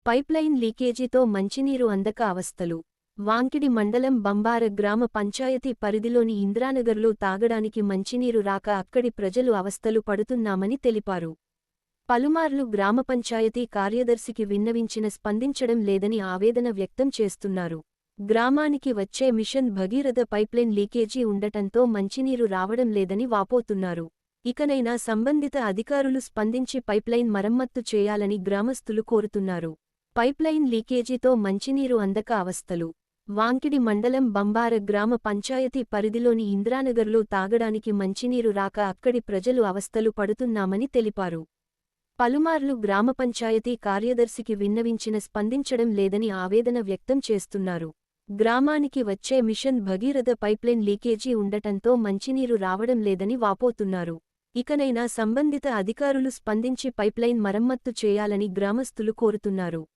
Pipeline లీకేజీతో మంచినీరు అందక అవస్థలు. వాంకిడి మండలం బంబార గ్రామ పంచాయతీ పరిధిలోని ఇంద్రానగర్లో తాగడానికి మంచినీరు రాక అక్కడి ప్రజలు అవస్థలు పడుతున్నామని తెలిపారు. పలుమార్లు గ్రామ పంచాయతీ కార్యదర్శికి విన్నవించిన స్పందించడం లేదని ఆవేదన వ్యక్తం చేస్తున్నారు. గ్రామానికి వచ్చే మిషన్ భగీరథ పైప్లైన్ లీకేజీ ఉండటంతో మంచినీరు రావడం లేదని వాపోతున్నారు. ఇకనైనా సంబంధిత అధికారులు స్పందించి పైప్లైన్ మరమ్మత్తు చేయాలని గ్రామస్తులు కోరుతున్నారు. పైప్లైన్ లీకేజీతో మంచినీరు అందక అవస్థలు. వాంకిడి మండలం బంబార గ్రామ పంచాయతీ పరిధిలోని ఇంద్రానగర్లో తాగడానికి మంచినీరు రాక అక్కడి ప్రజలు అవస్థలు పడుతున్నామని తెలిపారు. పలుమార్లు గ్రామ పంచాయతీ కార్యదర్శికి విన్నవించిన స్పందించడం లేదని ఆవేదన వ్యక్తం చేస్తున్నారు. గ్రామానికి వచ్చే మిషన్ భగీరథ పైప్లైన్ లీకేజీ ఉండటంతో మంచినీరు రావడం లేదని వాపోతున్నారు. ఇకనైనా సంబంధిత అధికారులు స్పందించి పైప్లైన్ మరమ్మత్తు చేయాలని గ్రామస్తులు కోరుతున్నారు.